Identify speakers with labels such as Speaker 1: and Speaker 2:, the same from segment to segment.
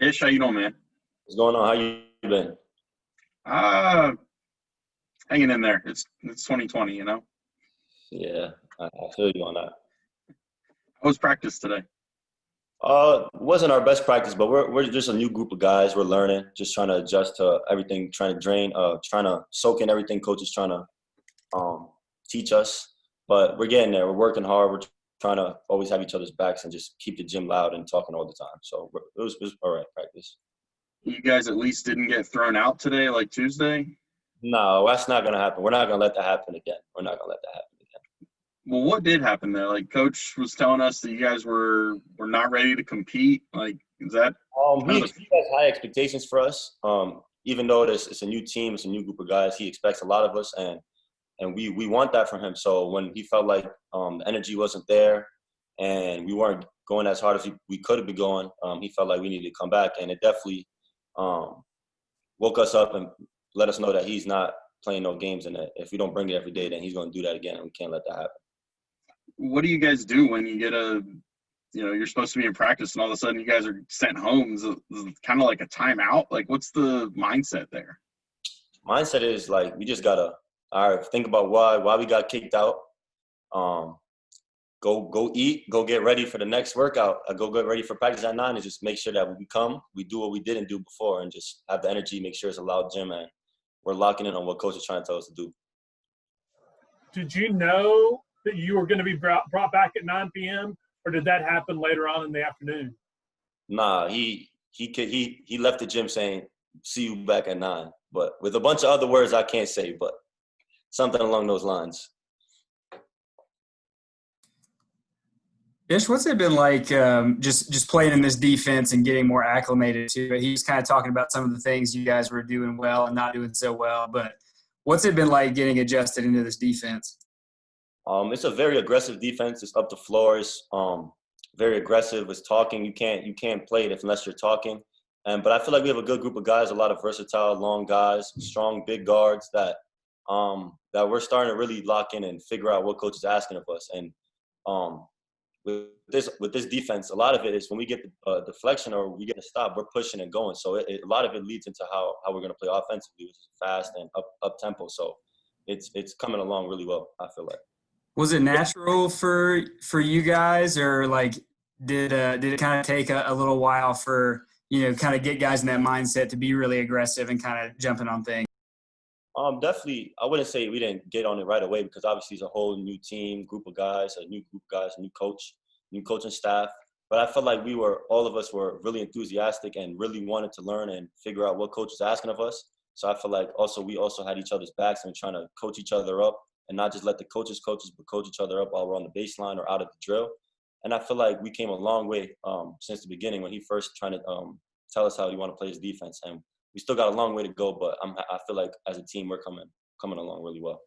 Speaker 1: Ish, how you doing, man?
Speaker 2: What's going on? How you been?
Speaker 1: Uh, Hanging in there. It's 2020, you know.
Speaker 2: Yeah, I feel you on that.
Speaker 1: How was practice today?
Speaker 2: It wasn't our best practice, but we're just a new group of guys. We're learning, just trying to adjust to everything, trying to soak in everything coach is trying to um teach us. But we're getting there. We're working hard. We're trying to always have each other's backs and just keep the gym loud and talking all the time. So it was all right practice.
Speaker 1: You guys at least didn't get thrown out today like Tuesday.
Speaker 2: No, that's not gonna happen. We're not gonna let that happen again. We're not gonna let that happen again.
Speaker 1: Well, what did happen there? Like, coach was telling us that you guys were not ready to compete. Like, is that
Speaker 2: He
Speaker 1: kind of the?
Speaker 2: has high expectations for us. Even though it's a new team, it's a new group of guys. He expects a lot of us, and we want that from him. So when he felt like the energy wasn't there, and we weren't going as hard as we could have been going, he felt like we needed to come back, and it definitely um, woke us up and let us know that he's not playing no games, and that if we don't bring it every day, then he's going to do that again, and we can't let that happen.
Speaker 1: What do you guys do when you get you're supposed to be in practice and all of a sudden you guys are sent home? Is it kind of like a timeout? Like, what's the mindset there?
Speaker 2: Mindset is like we just gotta all right, think about why we got kicked out. Um, go eat, go get ready for the next workout, go get ready for practice at 9, and just make sure that when we come, we do what we didn't do before, and just have the energy, make sure it's a loud gym, and we're locking in on what coach is trying to tell us to do.
Speaker 3: Did you know that you were going to be brought back at 9 p.m., or did that happen later on in the afternoon?
Speaker 2: Nah, he left the gym saying, "See you back at 9," but with a bunch of other words I can't say, but something along those lines.
Speaker 4: Ish, what's it been like just playing in this defense and getting more acclimated to it? He was kind of talking about some of the things you guys were doing well and not doing so well, but what's it been like getting adjusted into this defense?
Speaker 2: It's a very aggressive defense. It's up the floors. Very aggressive. It's talking. You can't play it unless you're talking. But I feel like we have a good group of guys, a lot of versatile, long guys, strong, big guards that we're starting to really lock in and figure out what coach is asking of us. And um, with this defense, a lot of it is when we get the deflection or we get a stop, we're pushing and going. So a lot of it leads into how we're going to play offensively, which is fast and up tempo. So it's coming along really well, I feel like.
Speaker 4: Was it natural for you guys, or like did it kind of take a little while for kind of get guys in that mindset to be really aggressive and kind of jumping on things?
Speaker 2: Definitely, I wouldn't say we didn't get on it right away because obviously it's a whole new team, group of guys, a new coach, new coaching staff. But I felt like all of us were really enthusiastic and really wanted to learn and figure out what coach was asking of us. So I feel like we also had each other's backs and trying to coach each other up and not just let the coaches, but coach each other up while we're on the baseline or out of the drill. And I feel like we came a long way since the beginning when he first trying to tell us how he want to play his defense. And we still got a long way to go, but I feel like as a team we're coming along really well.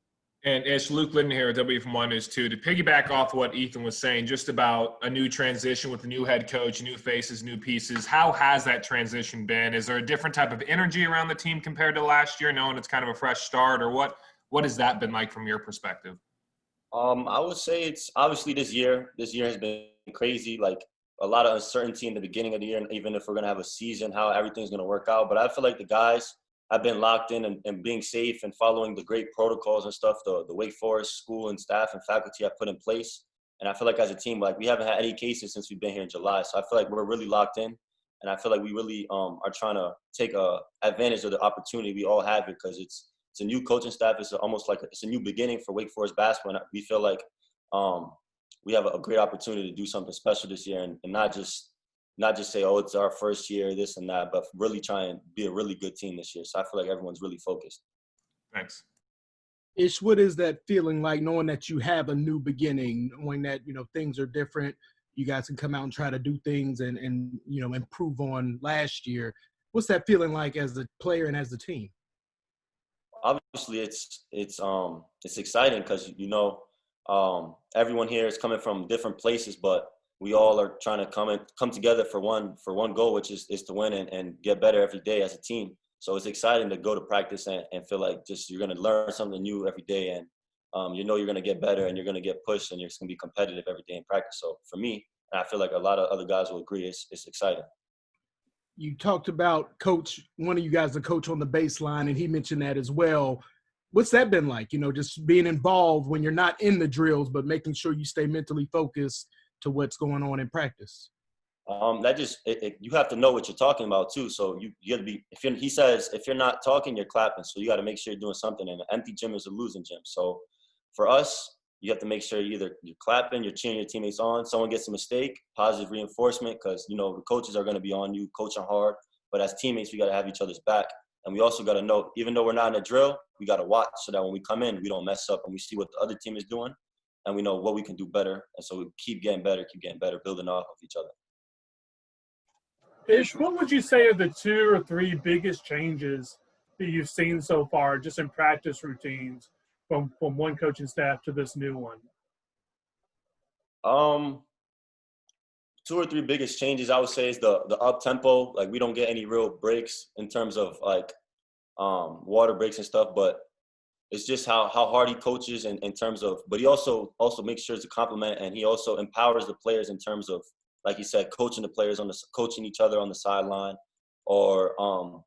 Speaker 5: And it's Luke Linden here at W from One News 2. To piggyback off what Ethan was saying, just about a new transition with a new head coach, new faces, new pieces, how has that transition been? Is there a different type of energy around the team compared to last year, knowing it's kind of a fresh start, or what has that been like from your perspective?
Speaker 2: I would say it's obviously this year. This year has been crazy. Like a lot of uncertainty in the beginning of the year, and even if we're gonna have a season, how everything's gonna work out. But I feel like the guys have been locked in and being safe and following the great protocols and stuff the Wake Forest school and staff and faculty have put in place. And I feel like as a team, like we haven't had any cases since we've been here in July. So I feel like we're really locked in, and I feel like we really are trying to take advantage of the opportunity we all have because it's a new coaching staff. It's almost like it's a new beginning for Wake Forest basketball. And we feel like we have a great opportunity to do something special this year and not just say, oh, it's our first year, this and that, but really try and be a really good team this year. So I feel like everyone's really focused.
Speaker 5: Thanks.
Speaker 6: Ish, what is that feeling like knowing that you have a new beginning, knowing that, things are different, you guys can come out and try to do things and improve on last year. What's that feeling like as a player and as a team?
Speaker 2: Obviously, it's exciting because everyone here is coming from different places, but we all are trying to come together for one goal, which is to win and get better every day as a team. So it's exciting to go to practice and feel like just you're going to learn something new every day, and you're going to get better and you're going to get pushed and you're going to be competitive every day in practice. So for me, and I feel like a lot of other guys will agree, it's exciting.
Speaker 6: you talked about one of you guys, the coach on the baseline, and he mentioned that as well. What's that been like? Just being involved when you're not in the drills, but making sure you stay mentally focused to what's going on in practice.
Speaker 2: You have to know what you're talking about too. So you got to be. He says if you're not talking, you're clapping. So you got to make sure you're doing something. And an empty gym is a losing gym. So for us, you have to make sure you're clapping, you're cheering your teammates on. Someone gets a mistake, positive reinforcement, because the coaches are going to be on you, coaching hard. But as teammates, we got to have each other's back, and we also got to know, even though we're not in a drill, we got to watch so that when we come in, we don't mess up, and we see what the other team is doing, and we know what we can do better. And so we keep getting better, building off of each other.
Speaker 3: Ish, what would you say are the 2 or 3 biggest changes that you've seen so far, just in practice routines, from one coaching staff to this new one?
Speaker 2: 2 or 3 biggest changes I would say is the up tempo. Like, we don't get any real breaks in terms of water breaks and stuff, but it's just how hard he coaches in terms of. But he also makes sure to compliment, and he also empowers the players in terms of, like you said, coaching the players coaching each other on the sideline, or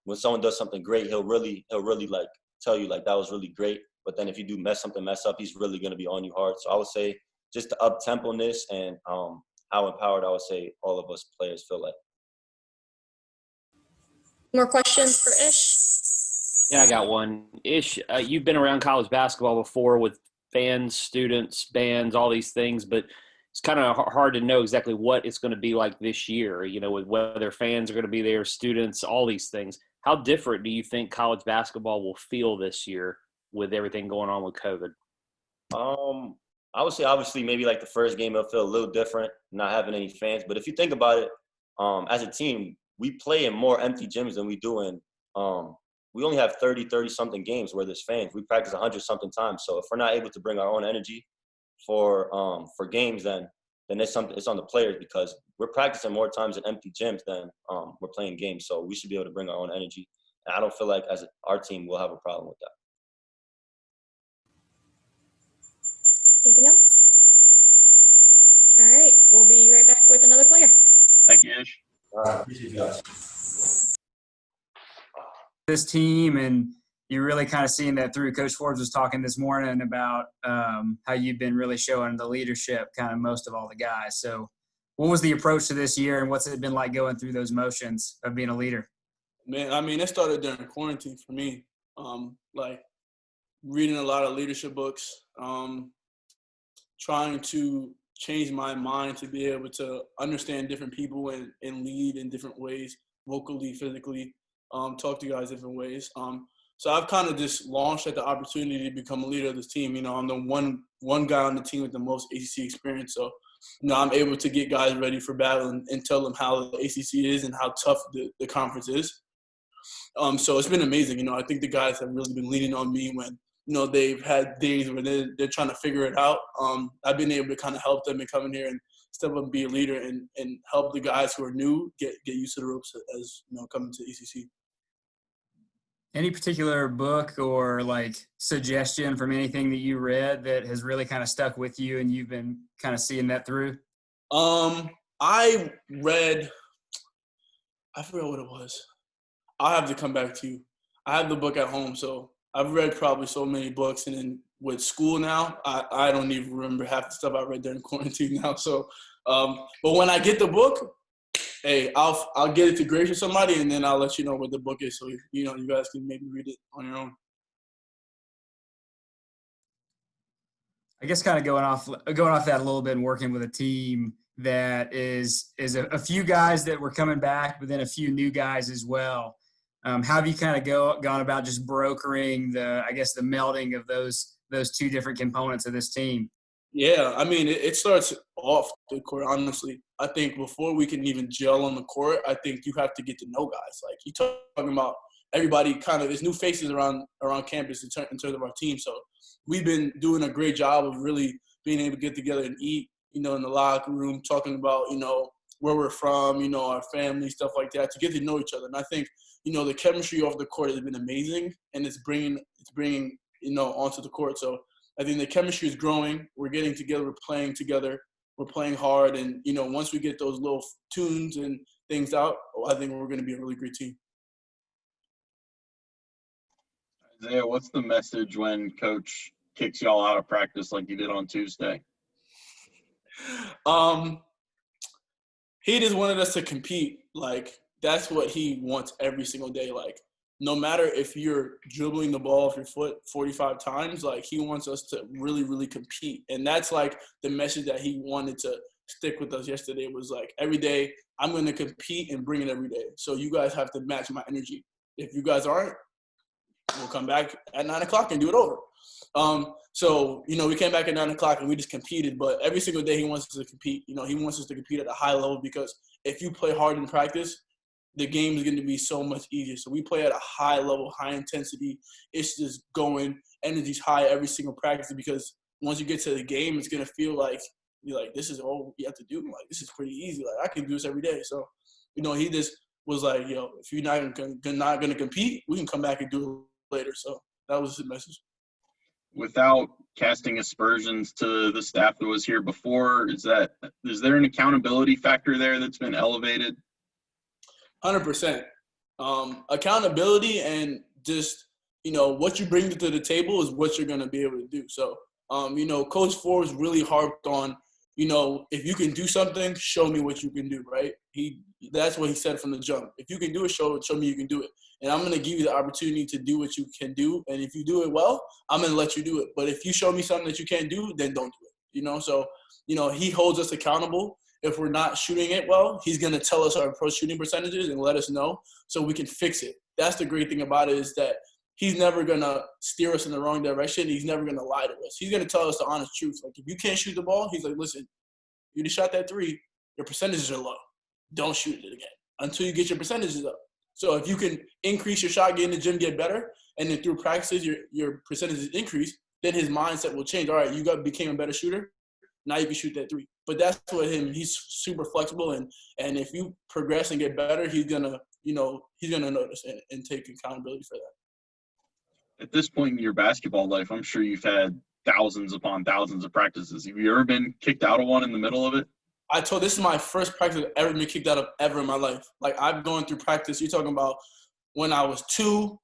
Speaker 2: when someone does something great, he'll really like tell you like that was really great. But then if you do mess up, he's really going to be on you hard. So I would say just the up tempo-ness and how empowered I would say all of us players feel like.
Speaker 7: More questions for Ish?
Speaker 8: Yeah, I got one. Ish, you've been around college basketball before with fans, students, bands, all these things, but it's kind of hard to know exactly what it's going to be like this year, with whether fans are going to be there, students, all these things. How different do you think college basketball will feel this year with everything going on with COVID?
Speaker 2: I would say obviously maybe like the first game it'll feel a little different, not having any fans. But if you think about it, as a team, we play in more empty gyms than we do in we only have 30-something games where there's fans. We practice 100-something times. So if we're not able to bring our own energy for games, then it's on the players, because we're practicing more times in empty gyms than we're playing games. So we should be able to bring our own energy. And I don't feel like as our team we'll have a problem with that.
Speaker 7: Anything else? All right, we'll be right back with another player.
Speaker 1: Thank you, Ish.
Speaker 2: Appreciate you guys.
Speaker 4: This team, and you're really kind of seeing that through. Coach Forbes was talking this morning about how you've been really showing the leadership, kind of most of all the guys. So what was the approach to this year, and what's it been like going through those motions of being a leader?
Speaker 9: Man, I mean, it started during quarantine for me. Like reading a lot of leadership books, trying to change my mind to be able to understand different people and lead in different ways, vocally, physically, talk to guys different ways. So I've kind of just launched at the opportunity to become a leader of this team. I'm the one guy on the team with the most ACC experience. So, I'm able to get guys ready for battle and tell them how the ACC is and how tough the conference is. So it's been amazing. I think the guys have really been leaning on me when, they've had days where they're trying to figure it out. I've been able to kind of help them and come in here and step up and be a leader and help the guys who are new get used to the ropes as, coming to ACC.
Speaker 4: Any particular book or suggestion from anything that you read that has really kind of stuck with you and you've been kind of seeing that through?
Speaker 9: I read, I forgot what it was. I'll have to come back to you. I have the book at home, so I've read probably so many books, and then with school now, I don't even remember half the stuff I read during quarantine now. So, but when I get the book, hey, I'll get it to Grace or somebody, and then I'll let you know what the book is, so you guys can maybe read it on your own.
Speaker 4: I guess kind of going off that a little bit and working with a team that is a few guys that were coming back, but then a few new guys as well. How have you kind of gone about just brokering the melding of those two different components of this team?
Speaker 9: Yeah, I mean, it starts off the court, honestly. I think before we can even gel on the court, I think you have to get to know guys. Like, you're talking about everybody kind of – there's new faces around campus in terms of our team. So we've been doing a great job of really being able to get together and eat, in the locker room, talking about, where we're from, our family, stuff like that, to get to know each other. And I think, the chemistry off the court has been amazing, and it's bringing onto the court. So I think the chemistry is growing. We're getting together. We're playing together. We're playing hard. And, once we get those little tunes and things out, I think we're going to be a really great team.
Speaker 1: Isaiah, what's the message when coach kicks y'all out of practice like he did on Tuesday?
Speaker 9: He just wanted us to compete. Like, that's what he wants every single day. Like, no matter if you're dribbling the ball off your foot 45 times, like, he wants us to really, really compete. And that's, like, the message that he wanted to stick with us yesterday was, like, every day I'm going to compete and bring it every day. So you guys have to match my energy. If you guys aren't, we'll come back at 9 o'clock and do it over. So, we came back at 9 o'clock and we just competed. But every single day he wants us to compete. He wants us to compete at a high level because if you play hard in practice, the game is going to be so much easier. So we play at a high level, high intensity. It's just going, energy's high every single practice because once you get to the game, it's going to feel like you're like, this is all you have to do. Like, this is pretty easy. Like, I can do this every day. So, he just was like, if you're not going to compete, we can come back and do it later. So that was his message.
Speaker 1: Without casting aspersions to the staff that was here before, is there an accountability factor there that's been elevated?
Speaker 9: 100%. Accountability and just, what you bring to the table is what you're going to be able to do. So, Coach Forbes really harped on, if you can do something, show me what you can do, right? That's what he said from the jump. If you can do it, show me you can do it. And I'm going to give you the opportunity to do what you can do. And if you do it well, I'm going to let you do it. But if you show me something that you can't do, then don't do it. So, he holds us accountable. If we're not shooting it well, he's going to tell us our approach shooting percentages and let us know so we can fix it. That's the great thing about it is that he's never going to steer us in the wrong direction. He's never going to lie to us. He's going to tell us the honest truth. Like, if you can't shoot the ball, he's like, listen, you just shot that 3, your percentages are low. Don't shoot it again until you get your percentages up. So if you can increase your shot, get in the gym, get better, and then through practices your percentages increase, then his mindset will change. All right, you became a better shooter. Now you can shoot that 3. But that's what he's super flexible. And if you progress and get better, he's going to notice and take accountability for that.
Speaker 1: At this point in your basketball life, I'm sure you've had thousands upon thousands of practices. Have you ever been kicked out of one in the middle of it?
Speaker 9: This is my first practice I've ever been kicked out of ever in my life. Like, I'm going through practice. You're talking about when I was 2,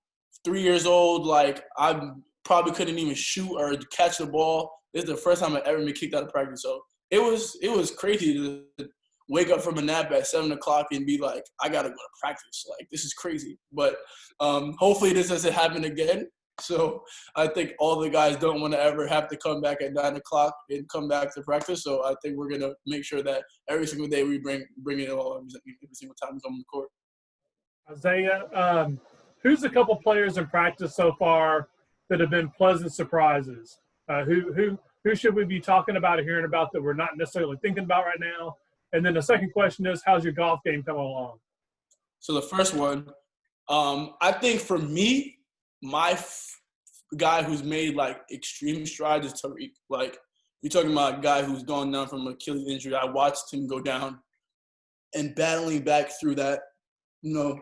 Speaker 9: 3 years old. Like, I probably couldn't even shoot or catch the ball. This is the first time I've ever been kicked out of practice. So it was crazy to wake up from a nap at 7 o'clock and be like, I got to go to practice. Like, this is crazy. But hopefully this doesn't happen again. So I think all the guys don't want to ever have to come back at 9 o'clock and come back to practice. So I think we're going to make sure that every single day we bring it all every single time we come on the court.
Speaker 3: Isaiah, who's a couple players in practice so far that have been pleasant surprises? Who should we be talking about or hearing about that we're not necessarily thinking about right now? And then the second question is, how's your golf game coming along?
Speaker 9: So the first one, I think for me, my guy who's made, like, extreme strides is Tariq. Like, you're talking about a guy who's gone down from Achilles injury. I watched him go down and battling back through that, through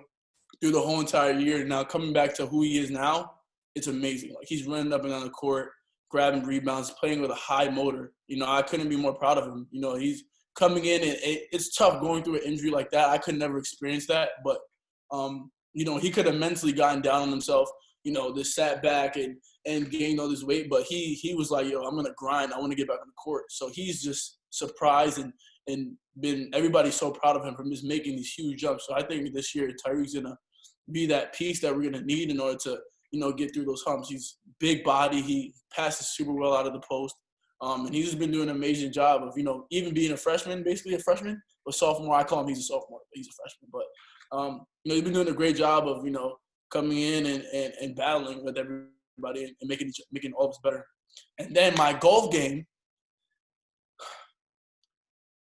Speaker 9: the whole entire year. Now coming back to who he is now, it's amazing. Like, he's running up and down the court, grabbing rebounds, playing with a high motor. I couldn't be more proud of him. He's coming in, and it's tough going through an injury like that. I could never experience that. But, he could have mentally gotten down on himself, just sat back and gained all this weight. But he was like, I'm going to grind. I want to get back on the court. So he's just surprised and been – everybody's so proud of him for just making these huge jumps. So I think this year Tyreek's going to be that piece that we're going to need in order to, get through those humps. He's big body. He passes super well out of the post. And he's just been doing an amazing job of, even being a freshman, basically a freshman, or sophomore. I call him, he's a sophomore, but he's a freshman. But, he's been doing a great job of, coming in and battling with everybody and making all of us better. And then my golf game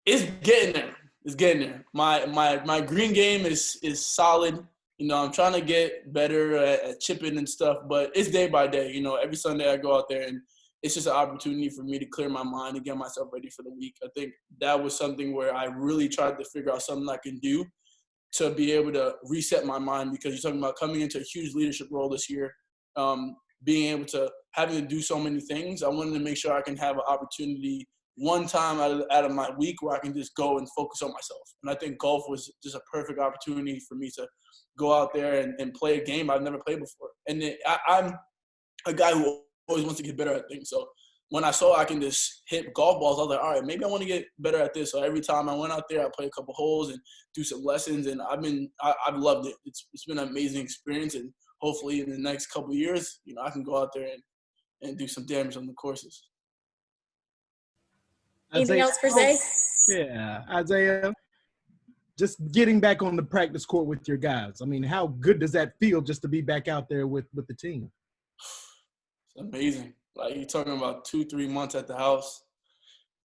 Speaker 9: is getting there. It's getting there. My green game is solid. I'm trying to get better at chipping and stuff, but it's day by day. Every Sunday I go out there, and it's just an opportunity for me to clear my mind and get myself ready for the week. I think that was something where I really tried to figure out something I can do to be able to reset my mind, because you're talking about coming into a huge leadership role this year, being able to having to do so many things. I wanted to make sure I can have an opportunity one time out of my week where I can just go and focus on myself. And I think golf was just a perfect opportunity for me to go out there and play a game I've never played before. And I'm a guy who always wants to get better at things. So when I saw I can just hit golf balls, I was like, all right, maybe I want to get better at this. So every time I went out there, I play a couple holes and do some lessons, and I've loved it. It's been an amazing experience, and hopefully in the next couple of years, I can go out there and do some damage on the courses.
Speaker 7: Anything else for Zay?
Speaker 6: Yeah, Isaiah, just getting back on the practice court with your guys. I mean, how good does that feel just to be back out there with the team?
Speaker 9: It's amazing. Like, you're talking about 2-3 months at the house,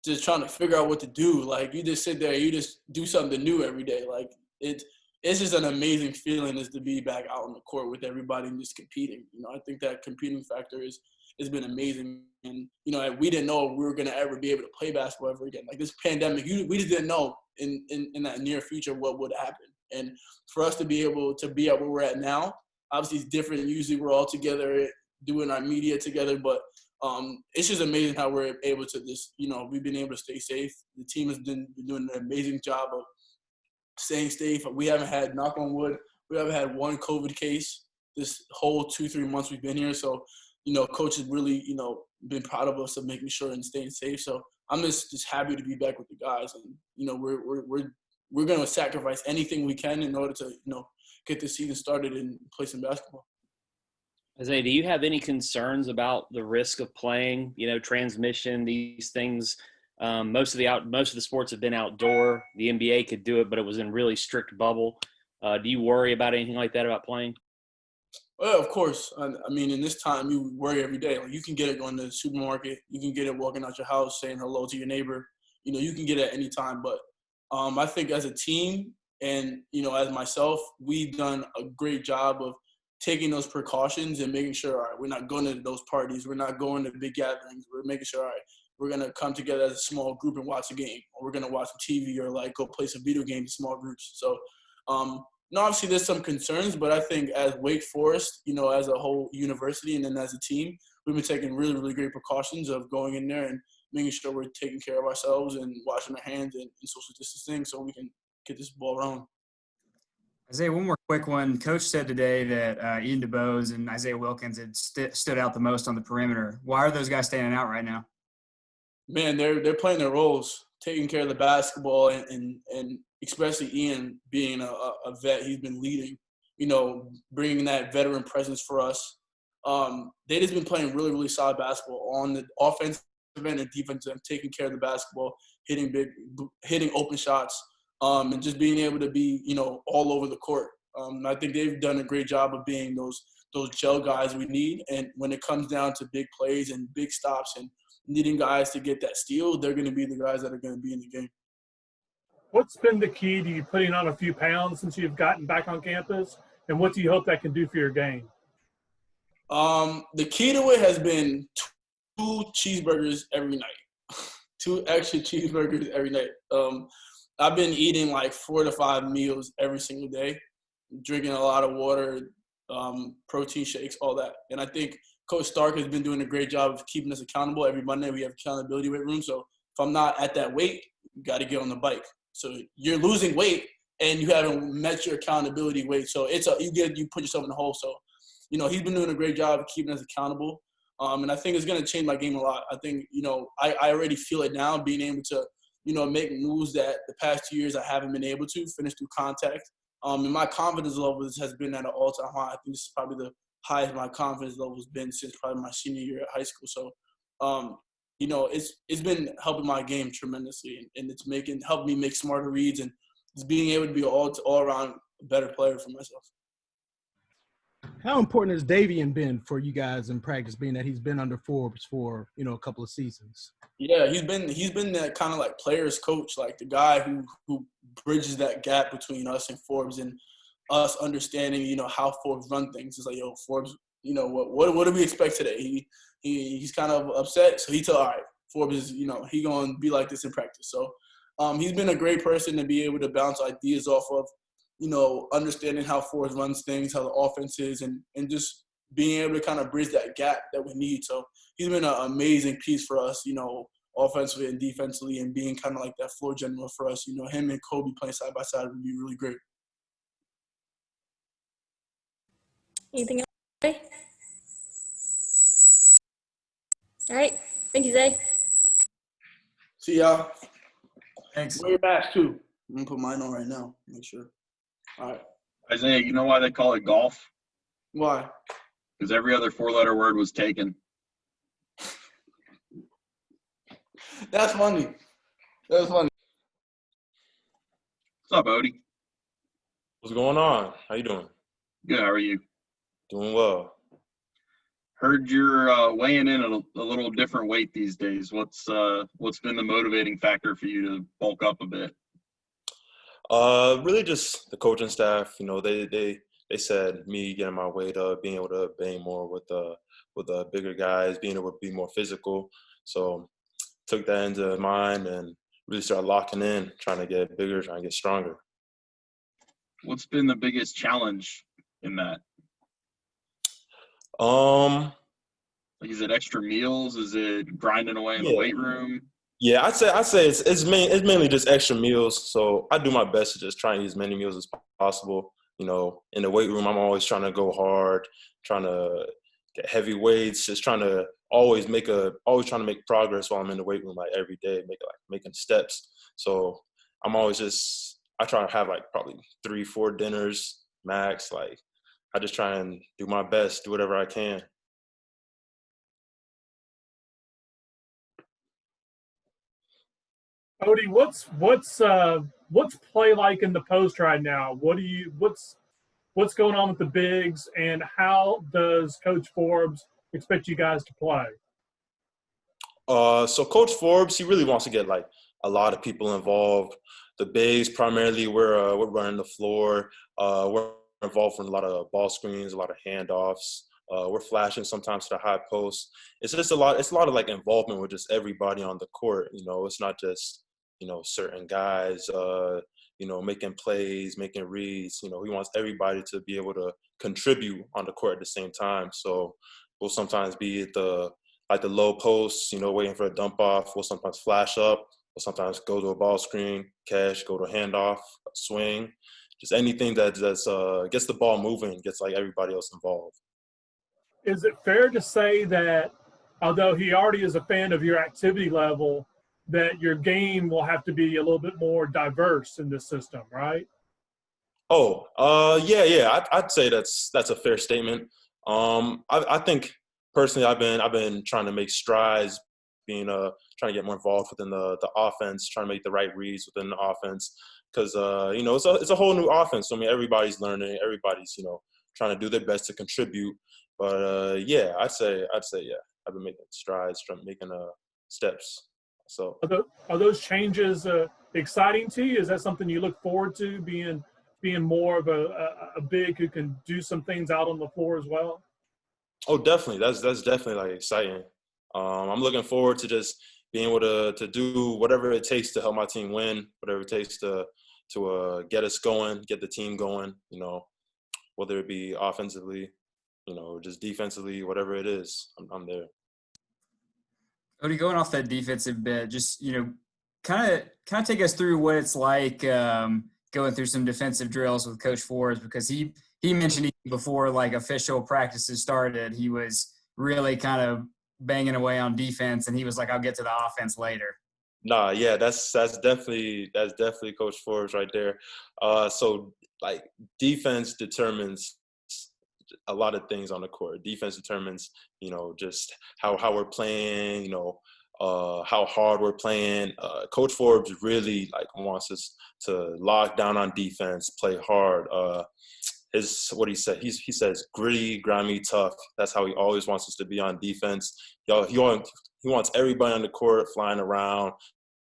Speaker 9: just trying to figure out what to do. Like, you just sit there, you just do something new every day. Like, it's just an amazing feeling is to be back out on the court with everybody and just competing. I think that competing factor has been amazing. And, we didn't know if we were going to ever be able to play basketball ever again. Like, this pandemic, we just didn't know in that near future what would happen. And for us to be able to be at where we're at now, obviously it's different. Usually we're all together doing our media together, but it's just amazing how we're able to just, we've been able to stay safe. The team has been doing an amazing job of staying safe. We haven't had, knock on wood, we haven't had one COVID case this whole 2-3 months we've been here. So, coach has really, been proud of us of making sure and staying safe. So I'm just happy to be back with the guys. And, we're going to sacrifice anything we can in order to, get the season started and play some basketball.
Speaker 8: Isaiah, do you have any concerns about the risk of playing, transmission, these things? Most of the sports have been outdoor. The NBA could do it, but it was in really strict bubble. Do you worry about anything like that about playing?
Speaker 9: Well, of course. I mean, in this time, you worry every day. Like, you can get it going to the supermarket. You can get it walking out your house, saying hello to your neighbor. You can get it at any time. But I think as a team and, as myself, we've done a great job of taking those precautions and making sure, all right, we're not going to those parties. We're not going to big gatherings. We're making sure, all right, we're going to come together as a small group and watch a game. Or we're going to watch some TV or, go play some video games in small groups. So, obviously there's some concerns, but I think as Wake Forest, as a whole university and then as a team, we've been taking really, really great precautions of going in there and making sure we're taking care of ourselves and washing our hands and social distancing so we can get this ball rolling.
Speaker 4: Isaiah, one more quick one. Coach said today that Ian DeBose and Isaiah Wilkins had stood out the most on the perimeter. Why are those guys standing out right now?
Speaker 9: Man, they're playing their roles, taking care of the basketball, and especially Ian being a vet. He's been leading, bringing that veteran presence for us. They just been playing really, really solid basketball on the offensive end and defensive end, taking care of the basketball, hitting open shots. And just being able to be, all over the court. I think they've done a great job of being those gel guys we need. And when it comes down to big plays and big stops and needing guys to get that steal, they're going to be the guys that are going to be in the game.
Speaker 3: What's been the key to you putting on a few pounds since you've gotten back on campus? And what do you hope that can do for your game?
Speaker 9: The key to it has been 2 cheeseburgers every night. 2 extra cheeseburgers every night. I've been eating 4 to 5 meals every single day, drinking a lot of water, protein shakes, all that. And I think Coach Stark has been doing a great job of keeping us accountable. Every Monday we have accountability weight room. So if I'm not at that weight, you got to get on the bike. So you're losing weight and you haven't met your accountability weight. So you put yourself in the hole. So, he's been doing a great job of keeping us accountable. And I think it's going to change my game a lot. I think, I already feel it now, being able to make moves that the past 2 years I haven't been able to finish through contact. And my confidence level has been at an all-time high. I think this is probably the highest my confidence level has been since probably my senior year at high school. So, it's been helping my game tremendously, and it's helping me make smarter reads and just being able to be all-around a better player for myself.
Speaker 6: How important has Davian been for you guys in practice, being that he's been under Forbes for, a couple of seasons?
Speaker 9: Yeah, he's been that kind of players coach, the guy who bridges that gap between us and Forbes and us understanding, how Forbes run things. It's yo, Forbes, what do we expect today? He's kind of upset, so he told, all right, Forbes is, he going to be like this in practice. So he's been a great person to be able to bounce ideas off of, understanding how Forbes runs things, how the offense is, and just being able to kind of bridge that gap that we need. So he's been an amazing piece for us, offensively and defensively, and being kind of like that floor general for us. Him and Kobe playing side by side would be really great.
Speaker 7: Anything else? Okay. All right. Thank you, Zay.
Speaker 9: See y'all.
Speaker 4: Thanks.
Speaker 9: Wear your mask too. I'm gonna put mine on right now. Make sure. All right.
Speaker 1: Isaiah, you know why they call it golf?
Speaker 9: Why?
Speaker 1: Because every other four-letter word was taken.
Speaker 9: That's funny. That's funny.
Speaker 1: What's up, Odie?
Speaker 10: What's going on? How you doing?
Speaker 1: Good. How are you?
Speaker 10: Doing well.
Speaker 1: Heard you're weighing in at a little different weight these days. What's been the motivating factor for you to bulk up a bit?
Speaker 10: Really just the coaching staff. They said me getting my weight up, being able to bang more with the bigger guys, being able to be more physical. So took that into mind and really started locking in, trying to get bigger, trying to get stronger.
Speaker 1: What's been the biggest challenge in that? Like, is it extra meals? Is it grinding away in the weight room?
Speaker 10: Yeah, I'd say it's mainly just extra meals. So I do my best to just try and eat as many meals as possible. In the weight room, I'm always trying to go hard, trying to get heavy weights, just always trying to make progress while I'm in the weight room, like every day, making steps. So I'm always I try to have like probably 3-4 dinners max. Like I just try and do my best, do whatever I can.
Speaker 3: Odie, what's play like in the post right now? What's going on with the bigs, and how does Coach Forbes expect you guys to play?
Speaker 10: So Coach Forbes, he really wants to get like a lot of people involved. The bigs, primarily, we're running the floor. We're involved in a lot of ball screens, a lot of handoffs. We're flashing sometimes to the high post. It's just a lot. It's a lot of like involvement with just everybody on the court. It's not just certain guys. Making plays, making reads. He wants everybody to be able to contribute on the court at the same time. So we'll sometimes be at the low post, waiting for a dump off. We'll sometimes flash up. We'll sometimes go to a ball screen, catch, go to a handoff, swing. Just anything that gets the ball moving, gets like everybody else involved.
Speaker 3: Is it fair to say that, although he already is a fan of your activity level, that your game will have to be a little bit more diverse in this system, right?
Speaker 10: Yeah. I'd say that's a fair statement. I think personally, I've been trying to make strides, trying to get more involved within the offense, trying to make the right reads within the offense, because it's a whole new offense. So, I mean, everybody's learning, everybody's trying to do their best to contribute. But yeah, I'd say yeah, I've been making strides, making steps. So
Speaker 3: are those changes exciting to you? Is that something you look forward to, being more of a big who can do some things out on the floor as well?
Speaker 10: Oh, definitely. That's definitely like exciting. I'm looking forward to just being able to do whatever it takes to help my team win, whatever it takes to get us going, get the team going. Whether it be offensively, just defensively, whatever it is, I'm there.
Speaker 4: Odie, going off that defensive bit, just kind of take us through what it's like going through some defensive drills with Coach Forbes, because he mentioned before like official practices started, he was really kind of banging away on defense, and he was like, "I'll get to the offense later."
Speaker 10: Nah, yeah, that's definitely Coach Forbes right there. So like defense determines a lot of things on the court. Defense determines, just how we're playing, how hard we're playing. Coach Forbes really like wants us to lock down on defense, play hard. What he said, he says gritty, grimy, tough. That's how he always wants us to be on defense. He wants everybody on the court flying around,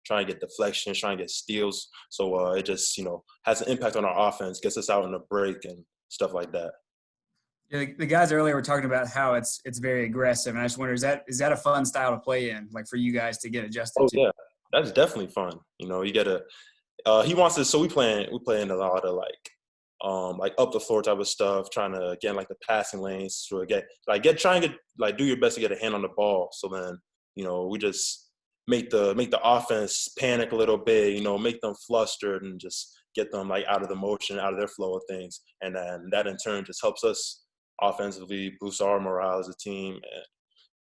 Speaker 10: trying to get deflections, trying to get steals. So it just has an impact on our offense, gets us out in the break and stuff like that.
Speaker 4: Yeah, the guys earlier were talking about how it's very aggressive, and I just wonder, is that a fun style to play in, like for you guys to get adjusted to?
Speaker 10: Oh yeah, that's definitely fun. You get he wants to. So we play in a lot of like up the floor type of stuff, trying to get in like the passing lanes to do your best to get a hand on the ball. So then we just make the offense panic a little bit, make them flustered and just get them like out of the motion, out of their flow of things. And then that in turn just helps us offensively, boost our morale as a team,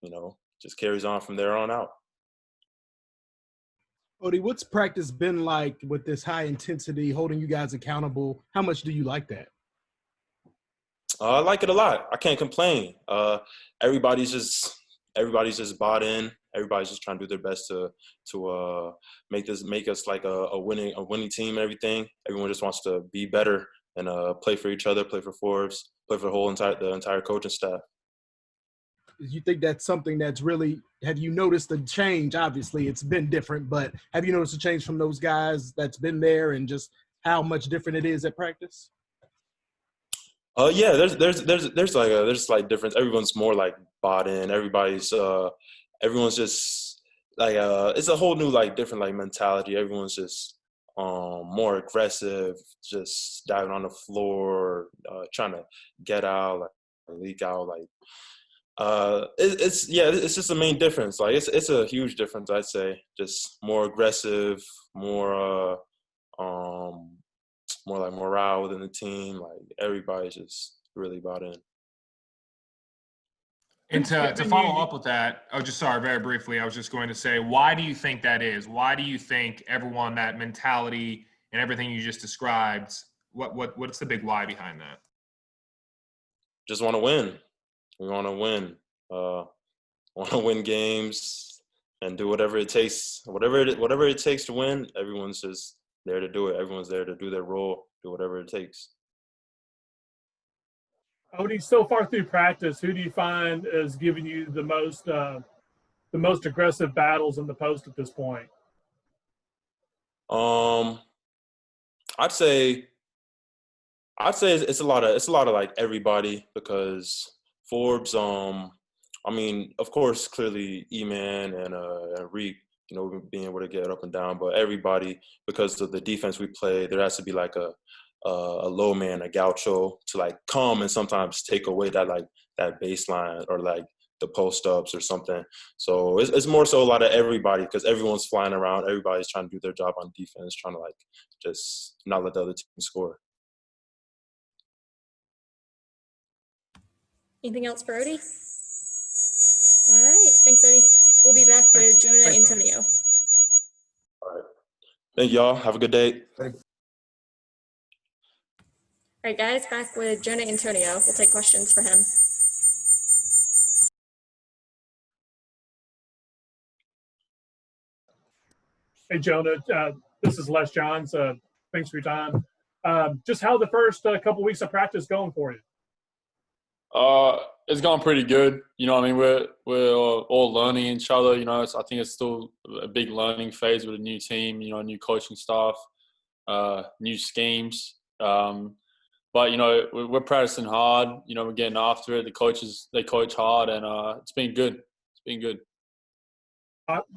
Speaker 10: and, just carries on from there on out.
Speaker 6: Odie, what's practice been like with this high intensity, holding you guys accountable? How much do you like that?
Speaker 10: I like it a lot. I can't complain. Everybody's just bought in. Everybody's just trying to do their best to make us like a winning team and everything. Everyone just wants to be better and play for each other, play for Forbes, play for the entire coaching staff.
Speaker 6: You think that's something that's really – have you noticed a change? Obviously, it's been different, but have you noticed a change from those guys that's been there and just how much different it is at practice?
Speaker 10: Yeah, there's like difference. Everyone's more like bought in. Everyone's just like it's a whole new like different like mentality. Everyone's just more aggressive, just diving on the floor, trying to get out, like leak out, like it's just the main difference. Like it's a huge difference, I'd say. Just more aggressive, more like morale within the team. Like everybody's just really bought in.
Speaker 5: And to follow up with that, very briefly, I was just going to say, why do you think that is? Why do you think everyone, that mentality and everything you just described, what's the big why behind that?
Speaker 10: Just want to win. We want to win. Want to win games and do whatever it takes. Whatever it takes to win, everyone's just there to do it. Everyone's there to do their role, do whatever it takes.
Speaker 3: Odie, so far through practice, who do you find is giving you the most aggressive battles in the post at this point?
Speaker 10: I'd say it's a lot of like everybody, because Forbes, I mean, of course, clearly E-Man and Reek, being able to get up and down, but everybody, because of the defense we play, there has to be like a low man, a gaucho, to like come and sometimes take away that baseline or like the post ups or something. So it's more so a lot of everybody, because everyone's flying around, everybody's trying to do their job on defense, trying to like just not let the other team score.
Speaker 7: Anything else for Odie? All right. Thanks, Odie. We'll be back with Jonah and Antonio.
Speaker 10: All right. Thank y'all. Have a good day.
Speaker 7: All right, guys, back with Jonah and Antonio. We'll take questions for him.
Speaker 3: Hey, Jonah, this is Les Johns. Thanks for your time. Just how the first couple weeks of practice going for you?
Speaker 11: It's gone pretty good. I mean, we're all learning each other. I think it's still a big learning phase with a new team. New coaching staff, new schemes. But we're practicing hard. We're getting after it. The coaches, they coach hard, and it's been good. It's been good.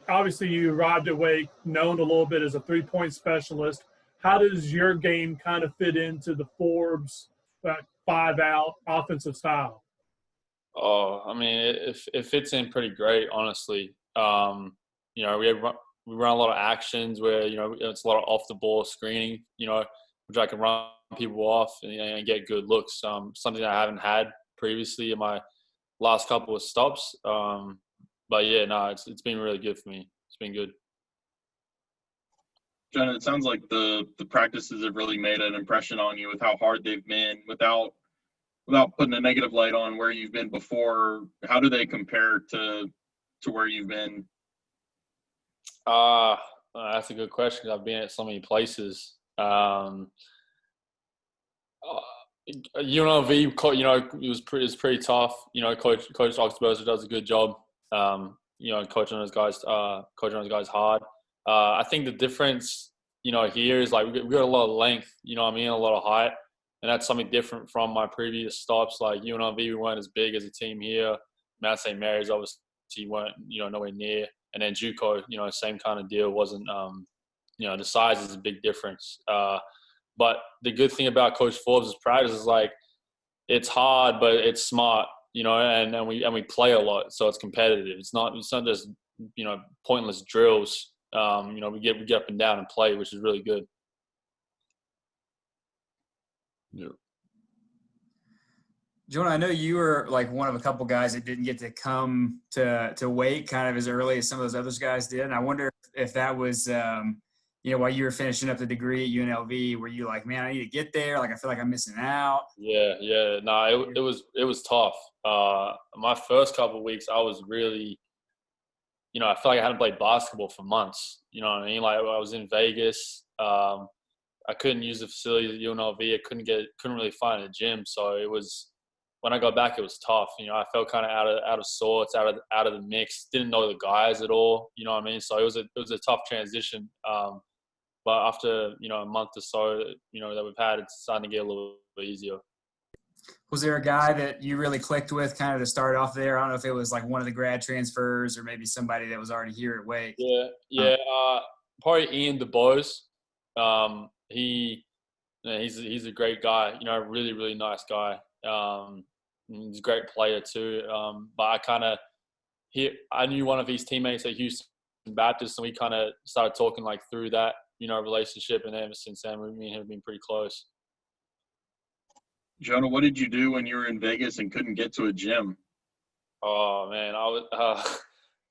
Speaker 3: Obviously, you arrived at Wake known a little bit as a three-point specialist. How does your game kind of fit into the Forbes 5-out offensive style?
Speaker 11: Oh, I mean, it fits in pretty great, honestly. We run a lot of actions where it's a lot of off the ball screening. Which I can run people off and get good looks. Something that I haven't had previously in my last couple of stops. But yeah, no, it's been really good for me. It's been good.
Speaker 1: Jenna, it sounds like the practices have really made an impression on you with how hard they've been. Without putting a negative light on where you've been before, how do they compare to where you've been?
Speaker 11: That's a good question. I've been at so many places. UNLV, it was pretty tough. Coach Oxberger does a good job. Coaching those guys hard. I think the difference, here is like we got a lot of length. A lot of height, and that's something different from my previous stops. Like UNLV, we weren't as big as a team here. Mount St. Mary's obviously weren't nowhere near, and then JUCO, same kind of deal. Wasn't the size is a big difference. But the good thing about Coach Forbes' practice is like it's hard, but it's smart, and we play a lot, so it's competitive. It's not just pointless drills. We get up and down and play, which is really good.
Speaker 4: Yeah. Jonah, I know you were like one of a couple guys that didn't get to come to Wake kind of as early as some of those other guys did. And I wonder if that was, while you were finishing up the degree at UNLV, were you like, man, I need to get there? Like, I feel like I'm missing out.
Speaker 11: Yeah. No, it was tough. My first couple of weeks, I was really, I feel like I hadn't played basketball for months. You know what I mean? Like, I was in Vegas. I couldn't use the facilities at UNLV. I couldn't really find a gym. So it was, when I got back, it was tough. I felt kind of out of sorts, out of the mix. Didn't know the guys at all. You know what I mean? So it was a tough transition. But after a month or so, that we've had, it's starting to get a little bit easier.
Speaker 4: Was there a guy that you really clicked with kind of to start off there? I don't know if it was like one of the grad transfers or maybe somebody that was already here at Wake.
Speaker 11: Yeah. Probably Ian DeBose. He's a great guy. Really, really nice guy. He's a great player too. But I knew one of his teammates at Houston Baptist, and we kind of started talking like through that, relationship. And ever since then, me and him have been pretty close.
Speaker 1: Jonah, what did you do when you were in Vegas and couldn't get to a gym?
Speaker 11: Oh man, I was.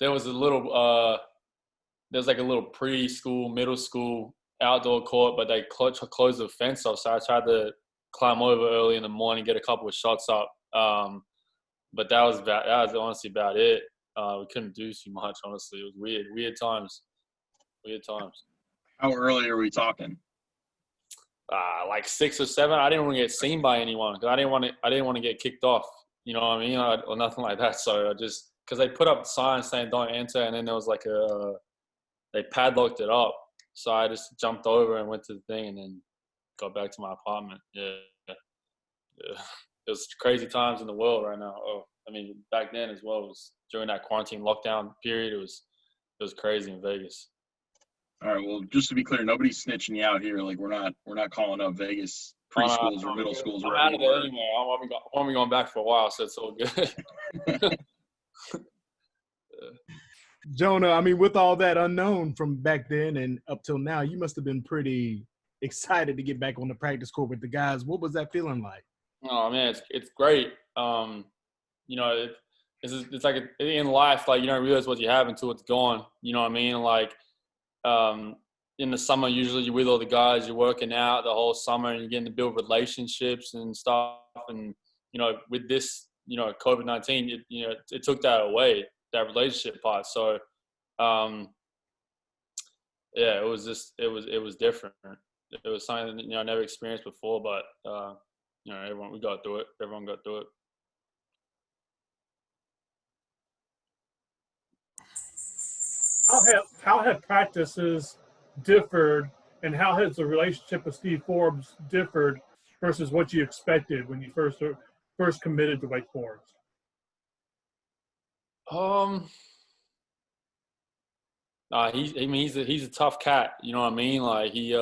Speaker 11: There was like a little preschool, middle school outdoor court, but they closed the fence off. So I tried to climb over early in the morning, get a couple of shots up. But that was honestly about it. We couldn't do too much, honestly. It was weird times.
Speaker 1: How early are we talking?
Speaker 11: Like 6 or 7. I didn't want to get seen by anyone because I didn't want to get kicked off. You know what I mean? Or nothing like that. So I just, because they put up signs saying don't enter, and then there was like they padlocked it up. So I just jumped over and went to the thing, and then got back to my apartment. Yeah. There's crazy times in the world right now. Back then as well. It was during that quarantine lockdown period. It was crazy in Vegas.
Speaker 1: All right. Well, just to be clear, nobody's snitching you out here. Like, we're not calling up Vegas preschools or middle schools.
Speaker 11: I'm out of there anyway. I won't be going back for a while, so it's all good.
Speaker 6: Jonah, with all that unknown from back then and up till now, you must have been pretty excited to get back on the practice court with the guys. What was that feeling like?
Speaker 11: Oh man, it's great. It's like in life, like you don't realize what you have until it's gone. You know what I mean? Like, in the summer, usually you're with all the guys, you're working out the whole summer, and you're getting to build relationships and stuff. And with this, COVID-19, it took that away, that relationship part. So, it was different. It was something that I never experienced before, but everyone got through it.
Speaker 3: How have practices differed, and how has the relationship with Steve Forbes differed versus what you expected when you first committed to Wake Forest?
Speaker 11: He's a tough cat. You know what I mean? Like he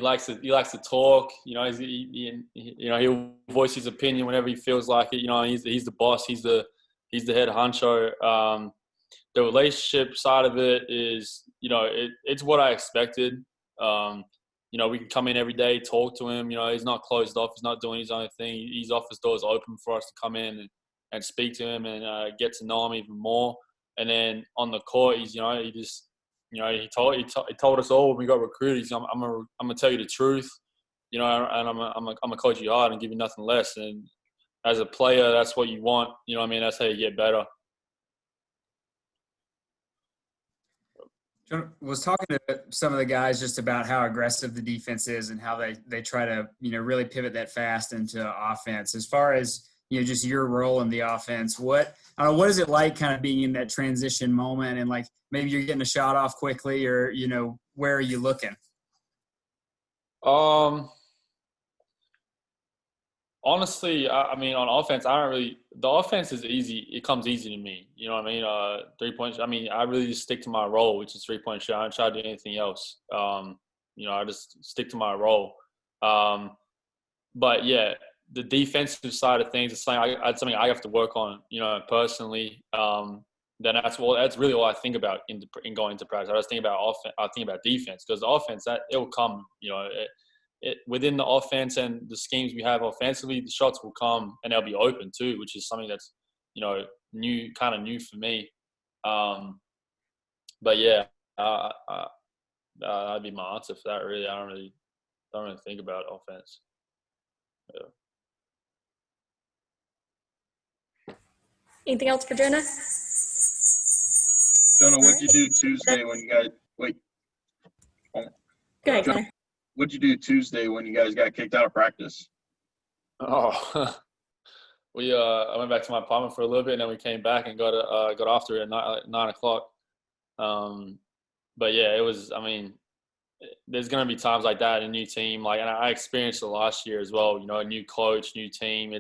Speaker 11: likes to talk. He'll voice his opinion whenever he feels like it. He's the boss. He's the head honcho. The relationship side of it is, it's what I expected. We can come in every day, talk to him. He's not closed off. He's not doing his own thing. His office doors open for us to come in and speak to him and get to know him even more. And then on the court, he told us all when we got recruited, I'm gonna tell you the truth, and I'm gonna coach you hard and give you nothing less. And as a player, that's what you want. That's how you get better.
Speaker 4: John was talking to some of the guys just about how aggressive the defense is and how they try to, really pivot that fast into offense. As far as, just your role in the offense, what is it like kind of being in that transition moment and like maybe you're getting a shot off quickly or, where are you looking?
Speaker 11: Honestly, on offense, the offense is easy. It comes easy to me. You know what I mean? 3 points. I really just stick to my role, which is 3-point shot. I don't try to do anything else. I just stick to my role. But yeah, the defensive side of things is something I have to work on, personally. then that's really all I think about in going into practice. I just think about I think about defense, because the offense, that it will come. Within the offense and the schemes we have offensively, the shots will come and they'll be open too, which is something that's new for me. But yeah, that'd be my answer for that. Really, I don't really think about offense. Yeah.
Speaker 7: Anything else for Jonah?
Speaker 1: Jonah, what'd you do Tuesday when you guys
Speaker 7: Go ahead, Connor.
Speaker 1: What'd you do Tuesday when you guys got kicked out of practice?
Speaker 11: Oh, I went back to my apartment for a little bit, and then we came back and got after it at 9 o'clock. But yeah, it was. I mean, there's gonna be times like that in a new team. And I experienced it last year as well. A new coach, new team.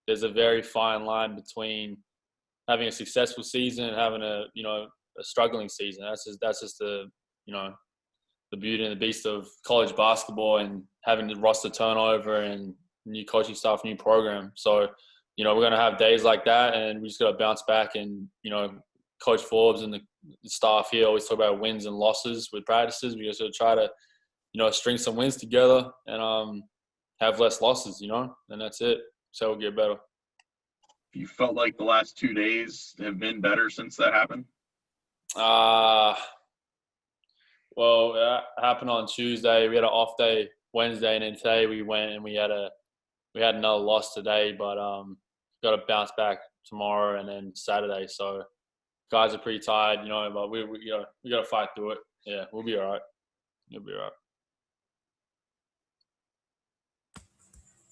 Speaker 11: There's a very fine line between having a successful season and having a struggling season. That's just the the beauty and the beast of college basketball, and having the roster turnover and new coaching staff, new program. So, we're going to have days like that, and we just got to bounce back. And, Coach Forbes and the staff here always talk about wins and losses with practices. We just got to try to, string some wins together and have less losses, and that's it. So we'll get better.
Speaker 1: You felt like the last 2 days have been better since that happened?
Speaker 11: Well, that happened on Tuesday. We had an off day Wednesday, and then today we went and we had another loss today, but got to bounce back tomorrow and then Saturday. So guys are pretty tired, but we got to fight through it. Yeah, we'll be all right. We'll be all right.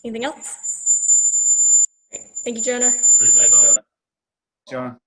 Speaker 7: Anything else? Great. Thank you, Jonah.
Speaker 11: Appreciate it.
Speaker 4: Jonah.